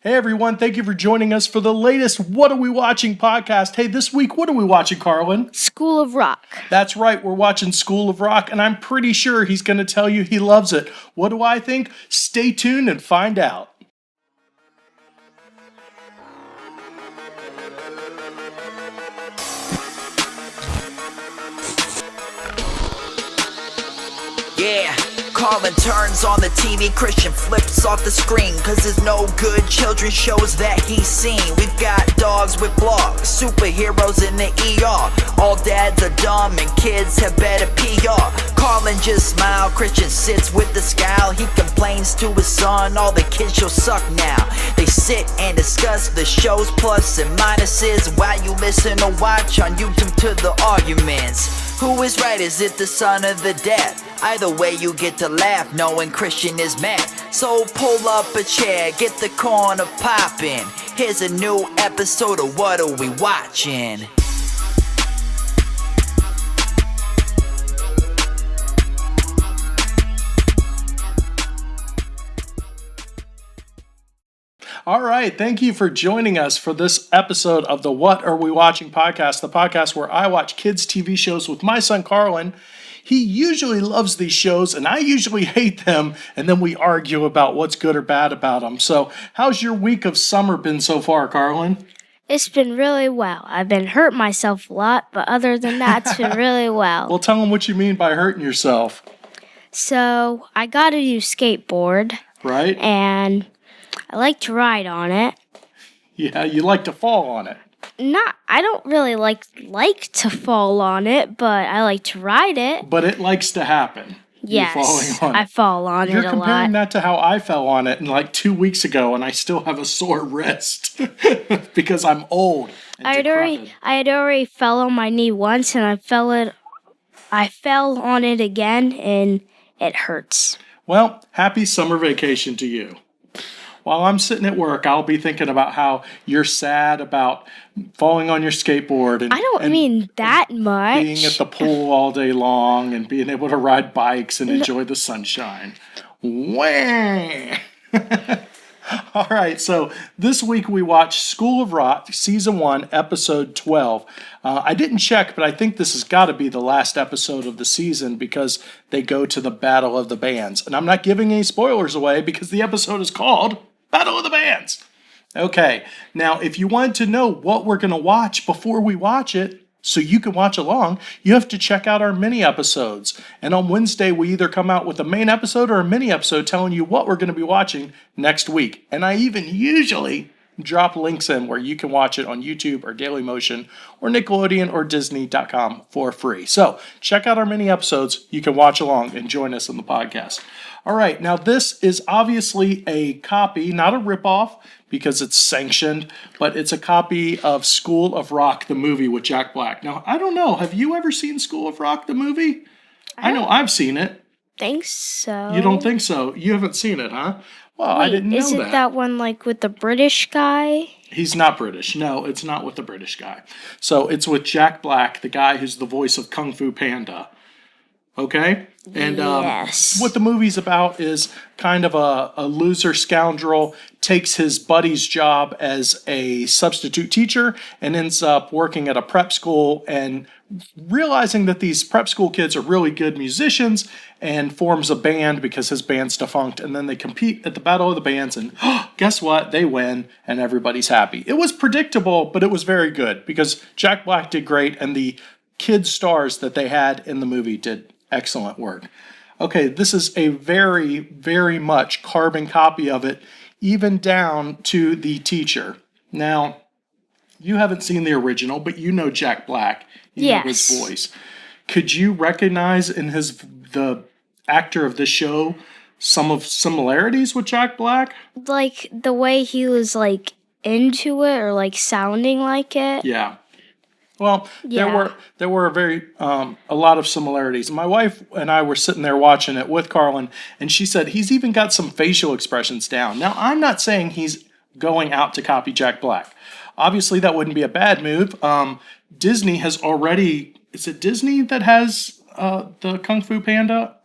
Hey everyone, thank you for joining us for the latest What Are We Watching podcast. Hey, this week, what are we watching, Carlin? School of Rock. That's right, we're watching School of Rock, and I'm pretty sure he's going to tell you he loves it. What do I think? Stay tuned and find out. Yeah, Carlin turns on the TV, Christian flips off the screen, cause there's no good children's shows that he's seen. We've got dogs with blogs, superheroes in the ER. All dads are dumb and kids have better PR. Carlin just smile, Christian sits with the scowl. He complains to his son, all the kids shows suck now. They sit and discuss the show's plus and minuses while you listen or watch on YouTube to the arguments. Who is right? Is it the son or the dad? Either way you get to laugh knowing Christian is mad. So pull up a chair, get the corner poppin'. Here's a new episode of What Are We Watching? All right, thank you for joining us for this episode of the What Are We Watching podcast, the podcast where I watch kids' TV shows with my son Carlin. He usually loves these shows, and I usually hate them, and then we argue about what's good or bad about them. So, how's your week of summer been so far, Carlin? It's been really well. I've been hurting myself a lot, but other than that, it's been really well. Well, tell them what you mean by hurting yourself. So, I got a new skateboard. Right? And I like to ride on it. Yeah, you like to fall on it. I don't really like to fall on it, but I like to ride it. But it likes to happen. Yes, I fall on it a lot. You're comparing that to how I fell on it like 2 weeks ago, and I still have a sore wrist because I'm old. I had already fell on my knee once, and I fell on it again, and it hurts. Well, happy summer vacation to you. While I'm sitting at work, I'll be thinking about how you're sad about falling on your skateboard. And I don't mean that much. Being at the pool all day long and being able to ride bikes and enjoy the sunshine. Wah! All right, so this week we watched School of Rock, Season 1, Episode 12. I didn't check, but I think this has got to be the last episode of the season because they go to the Battle of the Bands. And I'm not giving any spoilers away because the episode is called Battle of the Bands. Okay, now if you want to know what we're going to watch before we watch it, so you can watch along, you have to check out our mini episodes. And on Wednesday, we either come out with a main episode or a mini episode telling you what we're going to be watching next week. And I even usually drop links in where you can watch it on YouTube or Dailymotion or Nickelodeon or Disney.com for free. So check out our mini episodes. You can watch along and join us in the podcast. All right, now this is obviously a copy, not a ripoff, because it's sanctioned, but it's a copy of School of Rock, the movie with Jack Black. Now, I don't know, have you ever seen School of Rock, the movie? I know I've seen it. Think so. You don't think so? You haven't seen it, huh? Well, I didn't know that. Is it that one like with the British guy? He's not British. No, it's not with the British guy. So it's with Jack Black, the guy who's the voice of Kung Fu Panda. Okay? And yes. What the movie's about is kind of a loser scoundrel takes his buddy's job as a substitute teacher and ends up working at a prep school and realizing that these prep school kids are really good musicians and forms a band because his band's defunct. And then they compete at the Battle of the Bands and guess what? They win and everybody's happy. It was predictable, but it was very good because Jack Black did great and the kid stars that they had in the movie did excellent work. Okay, this is a very, very much carbon copy of it, even down to the teacher. Now, you haven't seen the original, but you know Jack Black. You know his voice. Could you recognize in the actor of this show some of similarities with Jack Black? Like the way he was like into it or like sounding like it? Yeah. Well, there were a lot of similarities. My wife and I were sitting there watching it with Carlin, and she said he's even got some facial expressions down. Now, I'm not saying he's going out to copy Jack Black. Obviously, that wouldn't be a bad move. Disney has already... Is it Disney that has the Kung Fu Panda?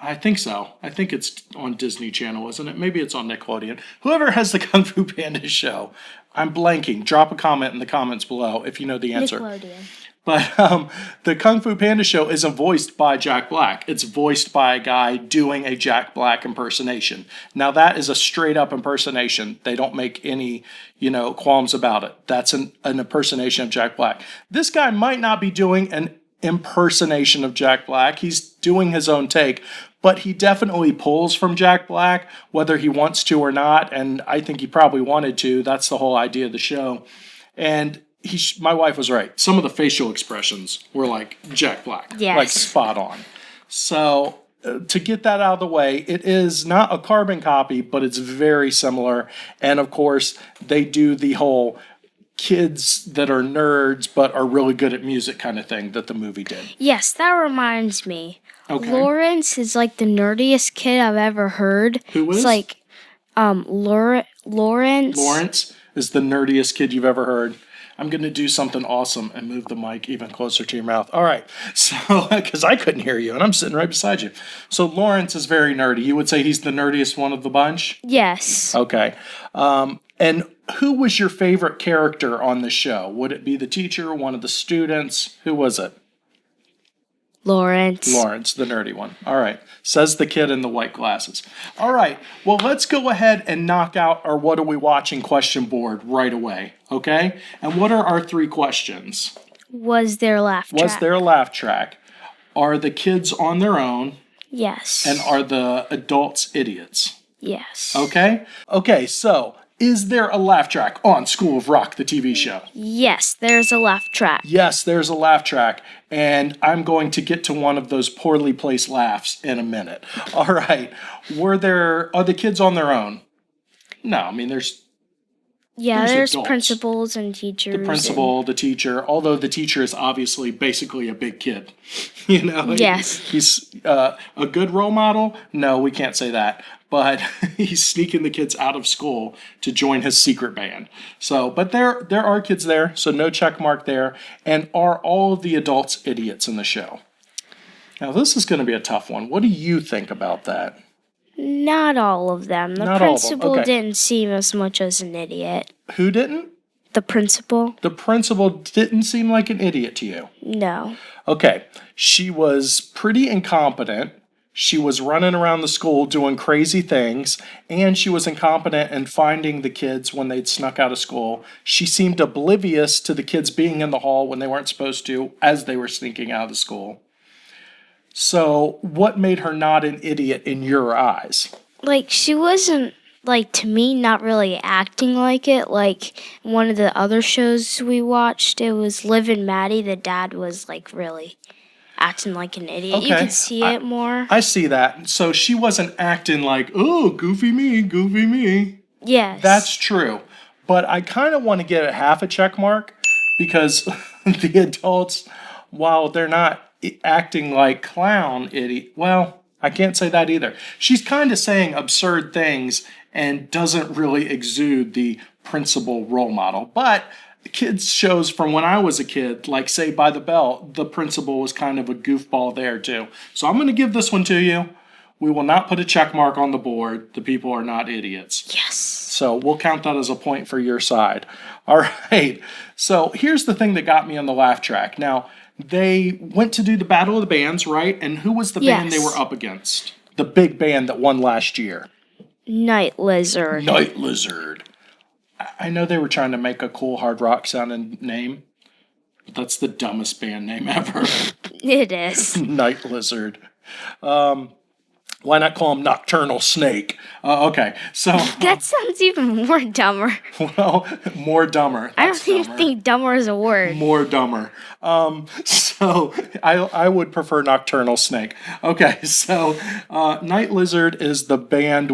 I think so. I think it's on Disney Channel, isn't it? Maybe it's on Nickelodeon. Whoever has the Kung Fu Panda show, I'm blanking. Drop a comment in the comments below if you know the answer. Nickelodeon. But the Kung Fu Panda show isn't voiced by Jack Black. It's voiced by a guy doing a Jack Black impersonation. Now, that is a straight-up impersonation. They don't make any, qualms about it. That's an impersonation of Jack Black. This guy might not be doing an impersonation of Jack Black. He's doing his own take, but he definitely pulls from Jack Black, whether he wants to or not, and I think he probably wanted to. That's the whole idea of the show. And my wife was right. Some of the facial expressions were like Jack Black, yes. Like spot on. So to get that out of the way, it is not a carbon copy, but it's very similar. And of course, they do the whole kids that are nerds but are really good at music kind of thing that the movie did. Yes, that reminds me. Okay. Laurence is like the nerdiest kid I've ever heard. Who is? It's like Laurence. Laurence is the nerdiest kid you've ever heard. I'm going to do something awesome and move the mic even closer to your mouth. All right. So, because I couldn't hear you and I'm sitting right beside you. So Laurence is very nerdy. You would say he's the nerdiest one of the bunch? Yes. Okay. And who was your favorite character on the show? Would it be the teacher, one of the students? Who was it? Laurence, the nerdy one. All right. Says the kid in the white glasses. All right. Well, let's go ahead and knock out our what are we watching question board right away. Okay? And what are our 3 questions? Was there a laugh track? Was there a laugh track? Are the kids on their own? Yes. And are the adults idiots? Yes. Okay? Okay, so is there a laugh track on School of Rock, the TV show? Yes, there's a laugh track. Yes, there's a laugh track. And I'm going to get to one of those poorly placed laughs in a minute. All right. Are the kids on their own? No, I mean, there's there's adults. Principals and teachers. The principal, the teacher, although the teacher is obviously basically a big kid. Yes. He's a good role model? No, we can't say that. But he's sneaking the kids out of school to join his secret band. So, but there are kids there, so no check mark there. And are all of the adults idiots in the show? Now, this is going to be a tough one. What do you think about that? Not all of them. The principal didn't seem as much as an idiot. Who didn't? The principal. The principal didn't seem like an idiot to you? No. Okay. She was pretty incompetent. She was running around the school doing crazy things, and she was incompetent in finding the kids when they'd snuck out of school. She seemed oblivious to the kids being in the hall when they weren't supposed to, as they were sneaking out of the school. So, what made her not an idiot in your eyes? Like, she wasn't, to me, not really acting like it. Like, one of the other shows we watched, it was Liv and Maddie. The dad was, really acting like an idiot. Okay. You could see it more. I see that. So she wasn't acting like, oh, goofy me, goofy me. Yes. That's true. But I kind of want to give it half a check mark because the adults, while they're not acting like clown idiot, well, I can't say that either. She's kind of saying absurd things and doesn't really exude the principal role model. But kids shows from when I was a kid, like Saved by the Bell, the principal was kind of a goofball there too. So I'm going to give this one to you. We will not put a check mark on the board. The people are not idiots. Yes. So we'll count that as a point for your side. All right. So here's the thing that got me on the laugh track. Now, they went to do the Battle of the Bands, right? And who was the band they were up against? The big band that won last year. Night Lizard. Night Lizard. I know they were trying to make a cool hard rock sounding name, but that's the dumbest band name ever. It is. Night Lizard. Why not call him Nocturnal Snake? Okay, so... that sounds even more dumber. Well, more dumber. I don't even think dumber is a word. More dumber. So I would prefer Nocturnal Snake. Okay, so Night Lizard is the band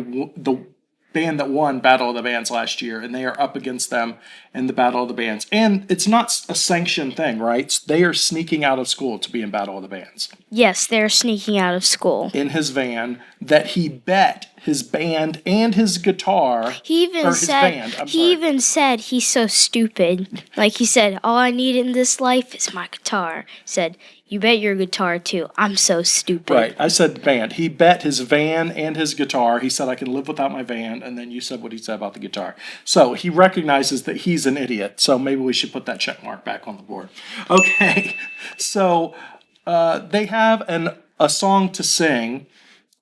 that won Battle of the Bands last year, and they are up against them in the Battle of the Bands. And it's not a sanctioned thing, right? They are sneaking out of school to be in Battle of the Bands. Yes, they're sneaking out of school. In his van that he bet his band and his guitar. He even said he's so stupid. Like he said, all I need in this life is my guitar. He said, you bet your guitar too. I'm so stupid. Right. I said band. He bet his van and his guitar. He said, I can live without my van. And then you said what he said about the guitar. So he recognizes that he's an idiot. So maybe we should put that check mark back on the board. Okay. So they have a song to sing.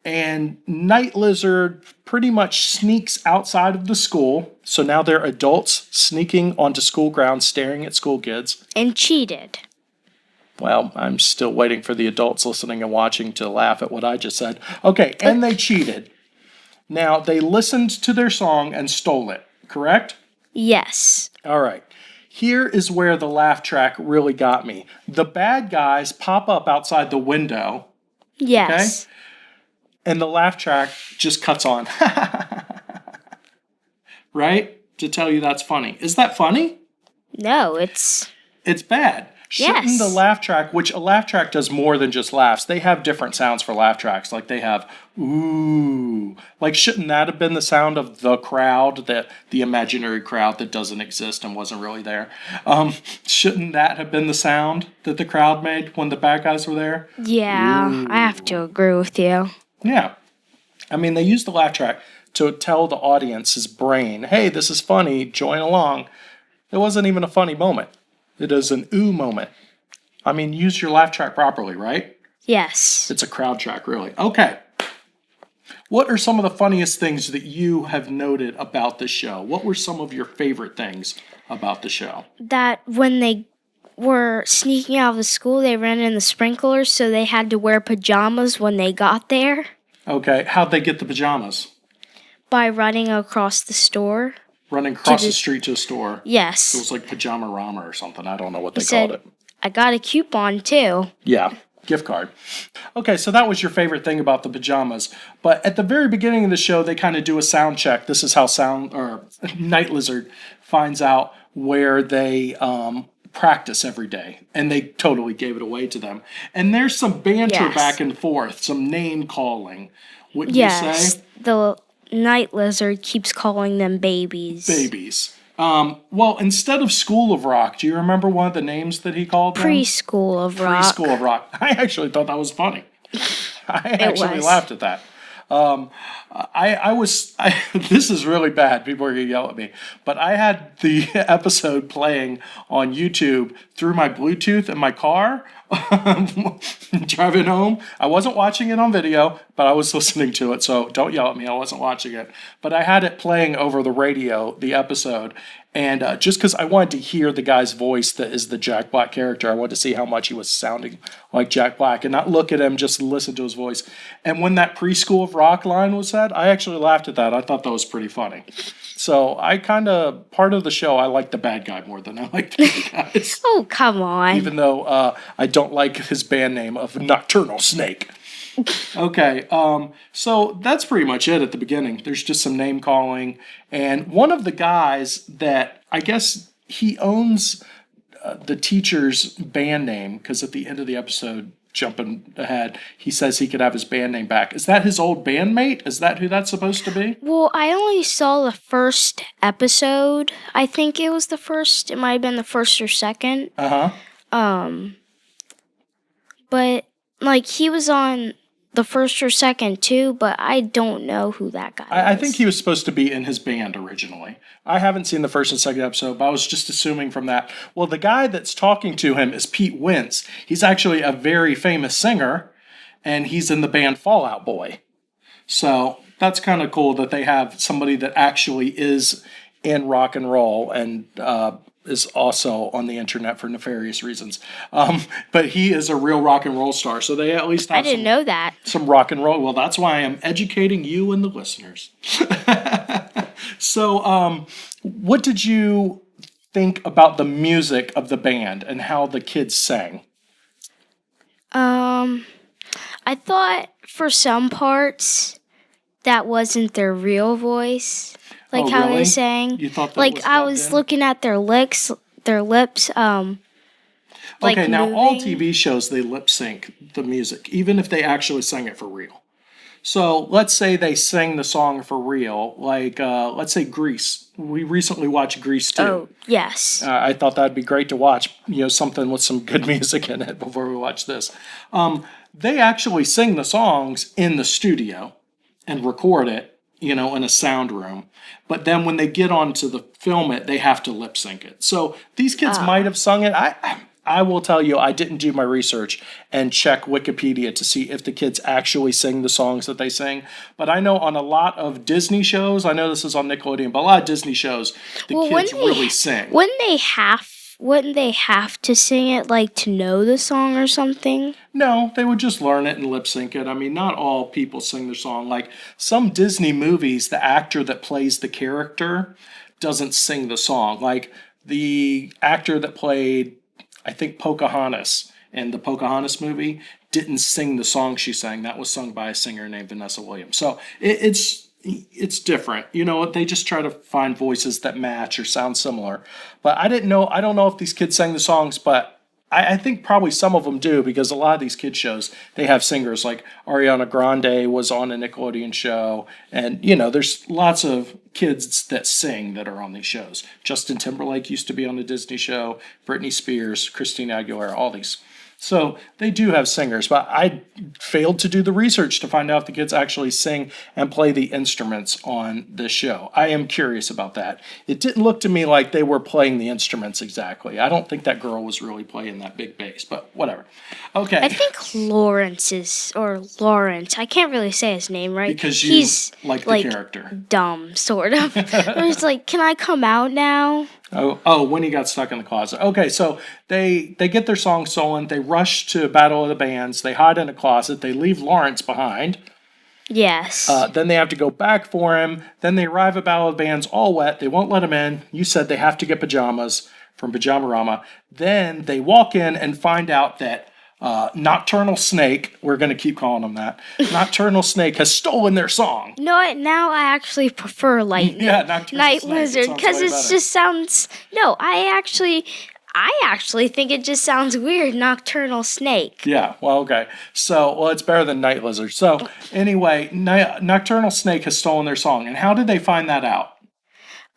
And Night Lizard pretty much sneaks outside of the school. So now they're adults sneaking onto school grounds, staring at school kids. And cheated. Well, I'm still waiting for the adults listening and watching to laugh at what I just said. Okay, and they cheated. Now, they listened to their song and stole it, correct? Yes. All right. Here is where the laugh track really got me. The bad guys pop up outside the window. Yes. Okay? And the laugh track just cuts on. Right? To tell you that's funny. Is that funny? No, it's bad. Shouldn't yes. the laugh track, which a laugh track does more than just laughs, they have different sounds for laugh tracks. Like they have, ooh. Like, shouldn't that have been the sound of the crowd, the imaginary crowd that doesn't exist and wasn't really there? Shouldn't that have been the sound that the crowd made when the bad guys were there? Yeah, ooh. I have to agree with you. Yeah. I mean, they use the laugh track to tell the audience's brain, hey, this is funny, join along. It wasn't even a funny moment. It is an ooh moment. I mean, use your laugh track properly, right? Yes. It's a crowd track, really. Okay. What are some of the funniest things that you have noted about the show? What were some of your favorite things about the show? That when they were sneaking out of the school, they ran in the sprinklers, so they had to wear pajamas when they got there. Okay. How'd they get the pajamas? By running across the store. Running across the street to a store. Yes. It was like Pajama Rama or something. I don't know what they called it. I got a coupon too. Yeah, gift card. Okay, so that was your favorite thing about the pajamas. But at the very beginning of the show, they kind of do a sound check. This is how Night Lizard finds out where they practice every day. And they totally gave it away to them. And there's some banter back and forth, some name calling. Wouldn't you say? The Night Lizard keeps calling them babies. Babies. Well, instead of School of Rock, do you remember one of the names that he called them? Preschool of Rock. Preschool of Rock. I actually thought that was funny. I actually laughed at that. This is really bad. People are going to yell at me. But I had the episode playing on YouTube through my Bluetooth in my car driving home. I wasn't watching it on video, but I was listening to it. So don't yell at me. I wasn't watching it. But I had it playing over the radio, the episode. And just because I wanted to hear the guy's voice that is the Jack Black character, I wanted to see how much he was sounding like Jack Black and not look at him, just listen to his voice. And when that Preschool of Rock line was said, I actually laughed at that. I thought that was pretty funny. So part of the show, I like the bad guy more than I like the good guys. Oh, come on. Even though I don't like his band name of Nocturnal Snake. Okay, so that's pretty much it at the beginning. There's just some name calling, and one of the guys that I guess he owns the teacher's band name, because at the end of the episode, jumping ahead, he says he could have his band name back. Is that his old bandmate? Is that who that's supposed to be? Well, I only saw the first episode. I think it was the first. It might have been the first or second. But like he was on the first or second too, but I don't know who that guy is. I think he was supposed to be in his band originally. I haven't seen the first and second episode, but I was just assuming from that. Well, the guy that's talking to him is Pete Wentz. He's actually a very famous singer, and he's in the band Fall Out Boy. So that's kind of cool that they have somebody that actually is in rock and roll and is also on the internet for nefarious reasons. But he is a real rock and roll star, so they at least have I didn't know that. Some rock and roll. Well, that's why I am educating you and the listeners. So, what did you think about the music of the band and how the kids sang? I thought for some parts that wasn't their real voice. Like how really? they sang. You thought that like was I was looking at their lips, Okay, now all moving. TV shows, they lip sync the music, even if they actually sang it for real. So let's say they sing the song for real, like let's say Grease. We recently watched Grease too. Oh, yes. I thought that'd be great to watch, something with some good music in it before we watch this. They actually sing the songs in the studio and record it, in a sound room. But then when they get on to the film it, they have to lip sync it. So these kids might have sung it. I will tell you, I didn't do my research and check Wikipedia to see if the kids actually sing the songs that they sing. But I know on a lot of Disney shows, I know this is on Nickelodeon, but a lot of Disney shows, the kids really sing. Wouldn't they have to sing it, like, to know the song or something? No, they would just learn it and lip sync it. I mean, not all people sing their song. Like some Disney movies, the actor that plays the character doesn't sing the song. Like the actor that played, I think, Pocahontas in the Pocahontas movie didn't sing the song she sang. That was sung by a singer named Vanessa Williams. So it's different. They just try to find voices that match or sound similar. But I don't know if these kids sang the songs, but I think probably some of them do, because a lot of these kid shows, they have singers. Like Ariana Grande was on a Nickelodeon show. And, there's lots of kids that sing that are on these shows. Justin Timberlake used to be on the Disney show. Britney Spears, Christina Aguilera, all these. So they do have singers, but I failed to do the research to find out if the kids actually sing and play the instruments on this show. I am curious about that. It didn't look to me like they were playing the instruments exactly. I don't think that girl was really playing that big bass, but whatever. Okay. I think Laurence, I can't really say his name right. Because he's like the character. Dumb, sort of. He's like, can I come out now? Oh, when he got stuck in the closet. Okay, so they get their song stolen. They rush to Battle of the Bands. They hide in a closet. They leave Laurence behind. Yes. Then they have to go back for him. Then they arrive at Battle of the Bands all wet. They won't let him in. You said they have to get pajamas from Pajamarama. Then they walk in and find out that Nocturnal Snake, we're going to keep calling him that, Nocturnal Snake has stolen their song. No, now I actually prefer Night Lizard, because it just sounds... No, I actually think it just sounds weird, Nocturnal Snake. Yeah, well, okay. So, it's better than Night Lizard. So, anyway, Nocturnal Snake has stolen their song. And how did they find that out?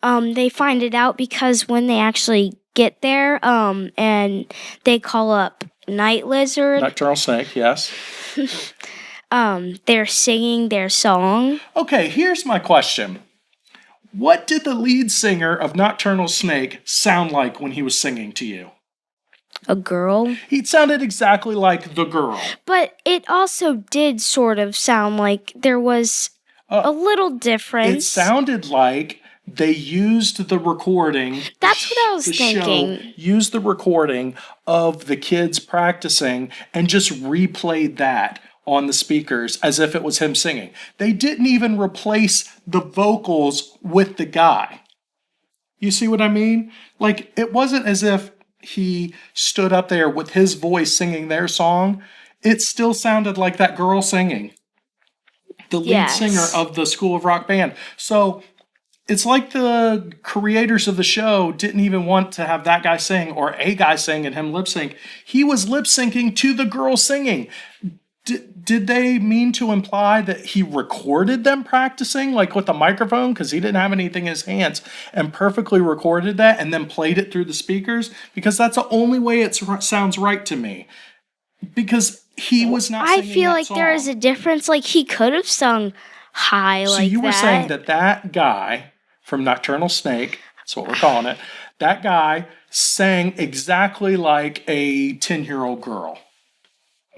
They find it out because when they actually get there, and they call up Night Lizard. Nocturnal Snake, yes. They're singing their song. Okay, here's my question. What did the lead singer of Nocturnal Snake sound like when he was singing to you? A girl. He sounded exactly like the girl. But it also did sort of sound like there was a little difference. It sounded like they used the recording. That's what I was thinking. Used the recording of the kids practicing and just replayed that on the speakers as if it was him singing. They didn't even replace the vocals with the guy. You see what I mean? Like, it wasn't as if he stood up there with his voice singing their song. It still sounded like that girl singing. The lead singer of the School of Rock band. So it's like the creators of the show didn't even want to have that guy sing or a guy sing and him lip sync. He was lip syncing to the girl singing. Did they mean to imply that he recorded them practicing, like with a microphone, because he didn't have anything in his hands, and perfectly recorded that and then played it through the speakers? Because that's the only way it sounds right to me. Because he was not singing I feel that like song. there is a difference. Like, he could have sung high like that. So you were saying that guy from Nocturnal Snake, that's what we're calling it, that guy sang exactly like a 10-year-old girl.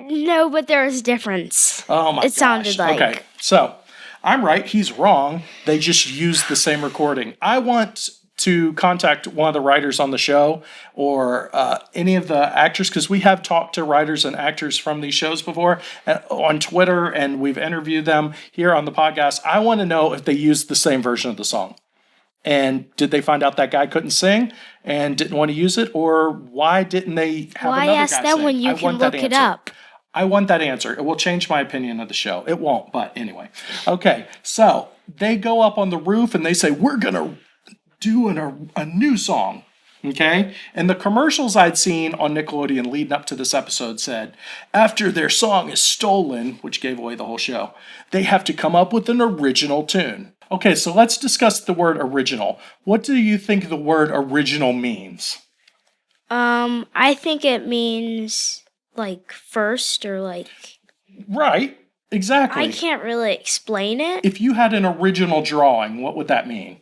No, but there is a difference. Oh my gosh. It sounded like... Okay, so I'm right, he's wrong. They just used the same recording. I want to contact one of the writers on the show or any of the actors, because we have talked to writers and actors from these shows before on Twitter, and we've interviewed them here on the podcast. I want to know if they used the same version of the song. And did they find out that guy couldn't sing and didn't want to use it? Or why didn't they have another guy ask them sing? when you can look it up? I want that answer. It will change my opinion of the show. It won't, but anyway. Okay, so they go up on the roof and they say, we're going to do a new song. Okay? And the commercials I'd seen on Nickelodeon leading up to this episode said, after their song is stolen, which gave away the whole show, they have to come up with an original tune. Okay, so let's discuss the word original. What do you think the word original means? I think it means like first or like. Right, exactly. I can't really explain it. If you had an original drawing, what would that mean?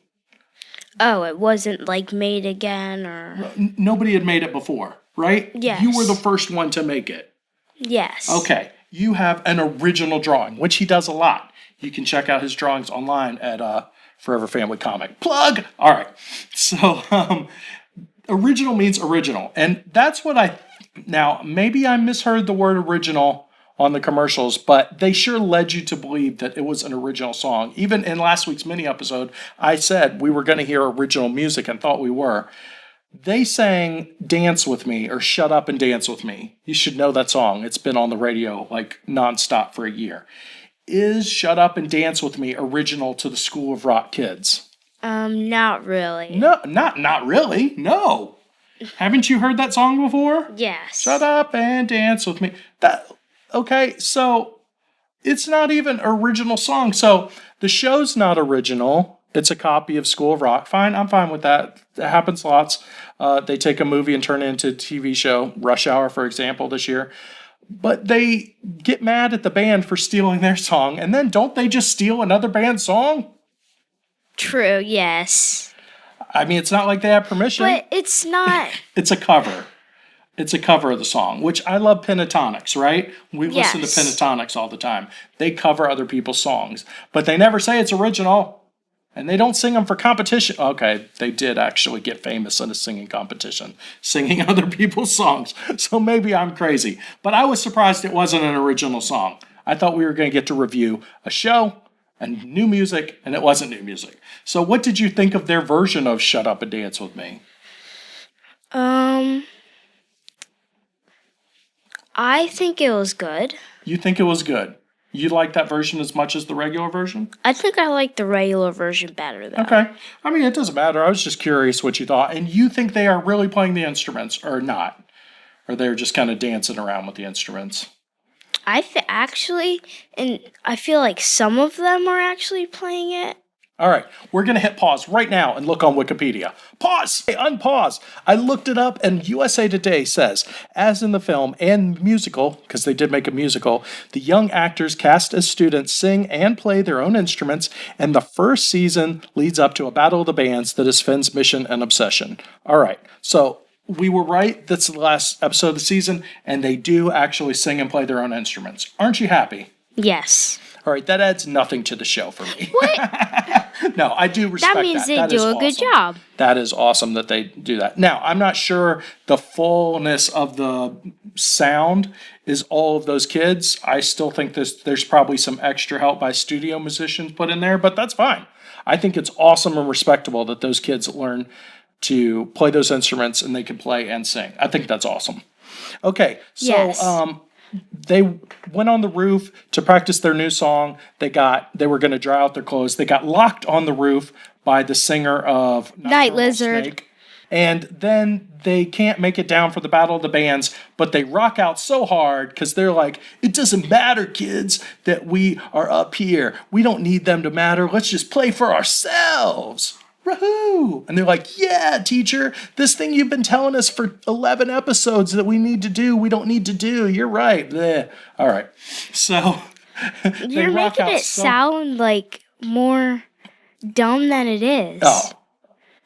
Oh, it wasn't like made again or. Nobody had made it before, right? Yes. You were the first one to make it. Yes. Okay, you have an original drawing, which he does a lot. You can check out his drawings online at Forever Family Comic. Plug! All right, so original means original, and that's what now, maybe I misheard the word original on the commercials, but they sure led you to believe that it was an original song. Even in last week's mini episode, I said we were going to hear original music and thought we were. They sang Dance With Me or Shut Up and Dance With Me. You should know that song. It's been on the radio like nonstop for a year. Is Shut Up and Dance With Me original to the School of Rock kids? Not really. No, not really. No. Haven't you heard that song before? Yes. Shut up and dance with me. Okay, so it's not even an original song. So the show's not original. It's a copy of School of Rock. Fine, I'm fine with that. It happens lots. They take a movie and turn it into a TV show. Rush Hour, for example, this year. But they get mad at the band for stealing their song. And then don't they just steal another band's song? True, yes. I mean, it's not like they have permission. But it's not. It's a cover. It's a cover of the song, which I love Pentatonics, right? We listen to Pentatonics all the time. They cover other people's songs, but they never say it's original, and they don't sing them for competition. Okay, they did actually get famous in a singing competition, singing other people's songs, so maybe I'm crazy. But I was surprised it wasn't an original song. I thought we were going to get to review a show and new music, and it wasn't new music. So what did you think of their version of Shut Up and Dance With Me? I think it was good. You think it was good? You like that version as much as the regular version? I think I like the regular version better, though. Okay. I mean, it doesn't matter. I was just curious what you thought. And you think they are really playing the instruments or not? Or they're just kind of dancing around with the instruments? Actually, and I feel like some of them are actually playing it. All right, we're going to hit pause right now and look on Wikipedia. Pause! Hey, unpause! I looked it up, and USA Today says, as in the film and musical, because they did make a musical, the young actors cast as students sing and play their own instruments, and the first season leads up to a battle of the bands that is Finn's mission and obsession. All right, so we were right. That's the last episode of the season, and they do actually sing and play their own instruments. Aren't you happy? Yes. All right, that adds nothing to the show for me. What? No, I do respect that. That means they do a good job. That is awesome that they do that. Now, I'm not sure the fullness of the sound is all of those kids. I still think there's probably some extra help by studio musicians put in there, but that's fine. I think it's awesome and respectable that those kids learn to play those instruments and they can play and sing. I think that's awesome. Okay, so Yes. They went on the roof to practice their new song. They were going to dry out their clothes. They got locked on the roof by the singer of Night Lizard. Snake. And then they can't make it down for the Battle of the Bands, but they rock out so hard because they're like, it doesn't matter, kids, that we are up here. We don't need them to matter. Let's just play for ourselves. Woohoo! And they're like, yeah, teacher, this thing you've been telling us for 11 episodes that we need to do, we don't need to do. You're right. Bleh. All right. So You're making it sound like more dumb than it is.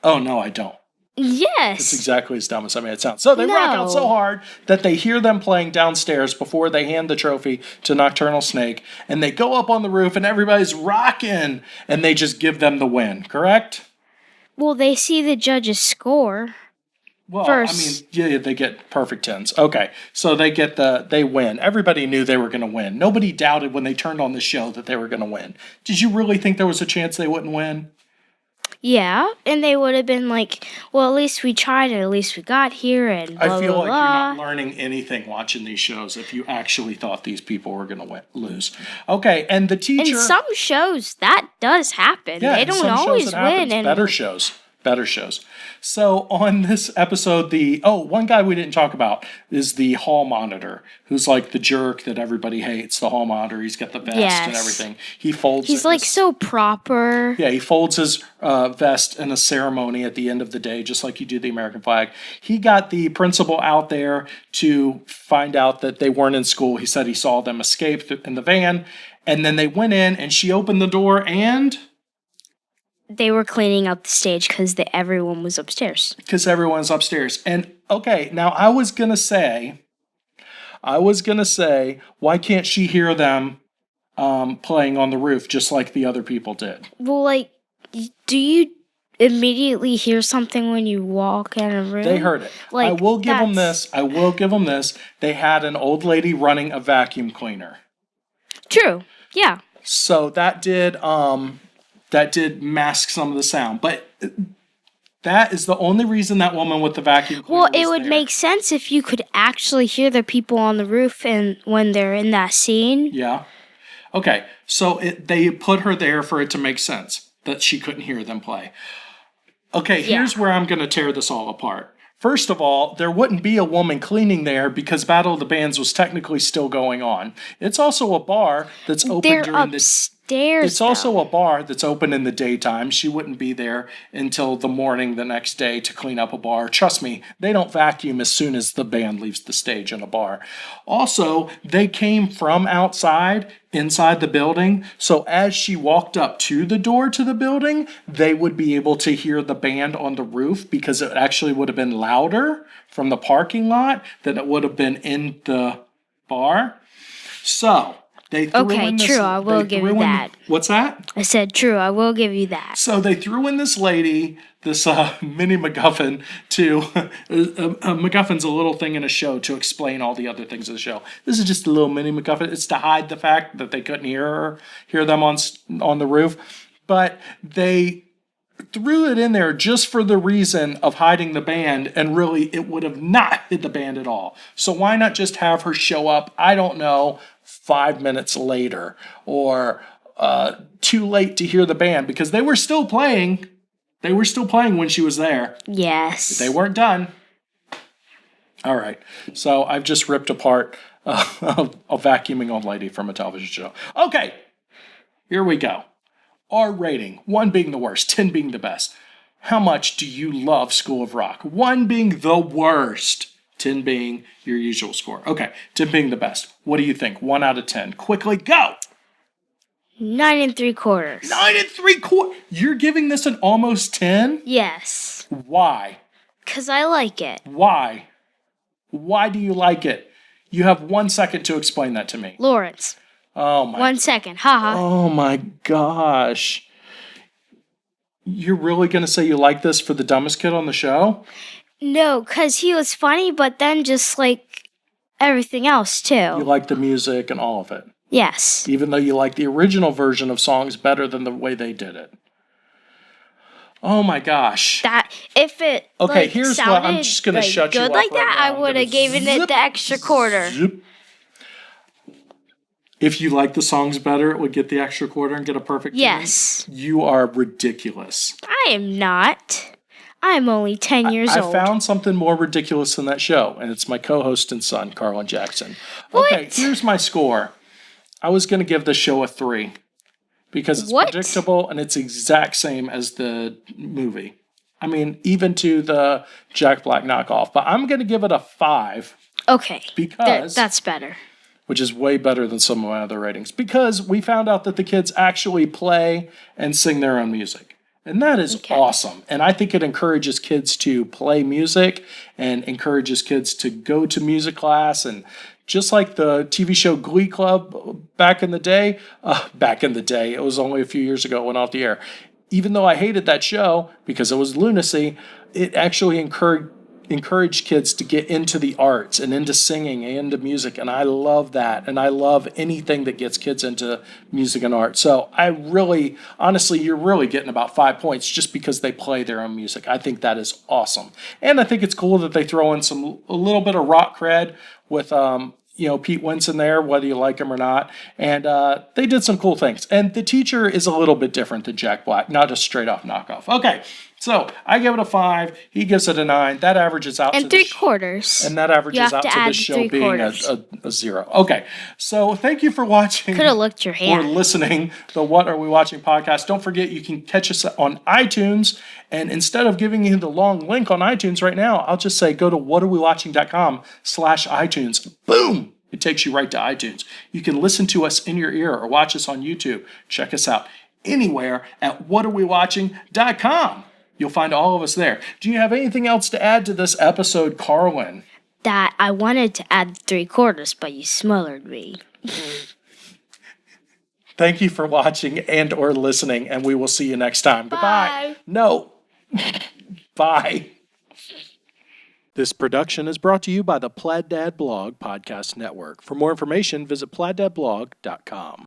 Oh, no, I don't. Yes. It's exactly as dumb as I made it sound. So they rock out so hard that they hear them playing downstairs before they hand the trophy to Nocturnal Snake. And they go up on the roof and everybody's rocking. And they just give them the win, correct? Well, they see the judge's score. Well, first. I mean, yeah, they get perfect 10s. Okay, so they win. Everybody knew they were going to win. Nobody doubted when they turned on the show that they were going to win. Did you really think there was a chance they wouldn't win? Yeah, and they would have been like, well, at least we tried and at least we got here and blah, I feel blah, like blah. you're not learning anything watching these shows if you actually thought these people were going to lose. Okay, and the teacher... In some shows, that does happen. Yeah, they in don't some shows always it happens. win. And Better shows. Better shows. So on this episode, one guy we didn't talk about is the hall monitor, who's like the jerk that everybody hates. The hall monitor, he's got the vest and everything. He's like so proper. Yeah, he folds his vest in a ceremony at the end of the day, just like you do the American flag. He got the principal out there to find out that they weren't in school. He said he saw them escape in the van, and then they went in, and she opened the door, and they were cleaning up the stage because everyone was upstairs. Because everyone's upstairs. And, okay, now I was going to say, why can't she hear them playing on the roof just like the other people did? Well, like, do you immediately hear something when you walk in a room? They heard it. Like, I will give them this. They had an old lady running a vacuum cleaner. True. Yeah. So that did mask some of the sound. But that is the only reason that woman with the vacuum cleaner was it would make sense if you could actually hear the people on the roof and when they're in that scene. Yeah. Okay. So they put her there for it to make sense that she couldn't hear them play. Okay, here's where I'm going to tear this all apart. First of all, there wouldn't be a woman cleaning there because Battle of the Bands was technically still going on. It's also a bar that's open during the upstairs. It's also a bar that's open in the daytime. She wouldn't be there until the morning the next day to clean up a bar. Trust me, they don't vacuum as soon as the band leaves the stage in a bar. Also, they came from outside, inside the building, so as she walked up to the door to the building, they would be able to hear the band on the roof because it actually would have been louder from the parking lot than it would have been in the bar. So they threw in this, true. I will give you that. What's that? I said true. I will give you that. So they threw in this lady, this mini MacGuffin to MacGuffin's a little thing in a show to explain all the other things of the show. This is just a little mini MacGuffin. It's to hide the fact that they couldn't hear them on the roof, but they threw it in there just for the reason of hiding the band, and really it would have not hit the band at all. So why not just have her show up, I don't know, 5 minutes later, or too late to hear the band, because they were still playing. They were still playing when she was there. Yes. They weren't done. All right. So I've just ripped apart a vacuuming old lady from a television show. Okay. Here we go. Our rating, 1 being the worst, 10 being the best. How much do you love School of Rock? 1 being the worst, 10 being your usual score. Okay, 10 being the best. What do you think? 1 out of 10. Quickly, go! 9 3/4. 9 3/4? You're giving this an almost 10? Yes. Why? 'Cause I like it. Why? Why do you like it? You have 1 second to explain that to me. Laurence. Oh my. 1 second. Haha. Oh my gosh. You're really going to say you like this for the dumbest kid on the show? No, 'cause he was funny, but then just like everything else too. You like the music and all of it? Yes. Even though you like the original version of songs better than the way they did it. Oh my gosh. That if it okay, here's what I'm just going to shut you up. Good like that, right I would have given it the extra quarter. Zip. If you like the songs better, it would get the extra quarter and get a perfect 10? Yes. You are ridiculous. I am not. I'm only 10 years old. I found something more ridiculous than that show, and it's my co-host and son, Carlin Jackson. What? Okay, here's my score. I was going to give the show a 3 because it's predictable and it's exact same as the movie. I mean, even to the Jack Black knockoff. But I'm going to give it a 5. Okay. Because that's better. Which is way better than some of my other ratings. Because we found out that the kids actually play and sing their own music. And that is awesome. And I think it encourages kids to play music and encourages kids to go to music class. And just like the TV show Glee Club back in the day, it was only a few years ago it went off the air. Even though I hated that show because it was lunacy, it actually encouraged kids to get into the arts and into singing and into music. And I love that. And I love anything that gets kids into music and art. So I really, honestly, you're really getting about 5 points just because they play their own music. I think that is awesome. And I think it's cool that they throw in a little bit of rock cred with, Pete Wentz in there, whether you like him or not. And they did some cool things. And the teacher is a little bit different than Jack Black, not a straight off knockoff. Okay, So I give it a 5. He gives it a 9. That averages out And to 3/4. and that averages out to the show being a 0. Okay, so thank you for watching. Could have licked your hand. Or listening the What Are We Watching podcast. Don't forget you can catch us on iTunes. And instead of giving you the long link on iTunes right now, I'll just say go to whatarewewatching.com/iTunes. Boom! It takes you right to iTunes. You can listen to us in your ear or watch us on YouTube. Check us out anywhere at whatarewewatching.com. You'll find all of us there. Do you have anything else to add to this episode, Carlin? That I wanted to add 3/4, but you smothered me. Thank you for watching and or listening, and we will see you next time. Goodbye. No. Bye. This production is brought to you by the Plaid Dad Blog Podcast Network. For more information, visit plaiddadblog.com.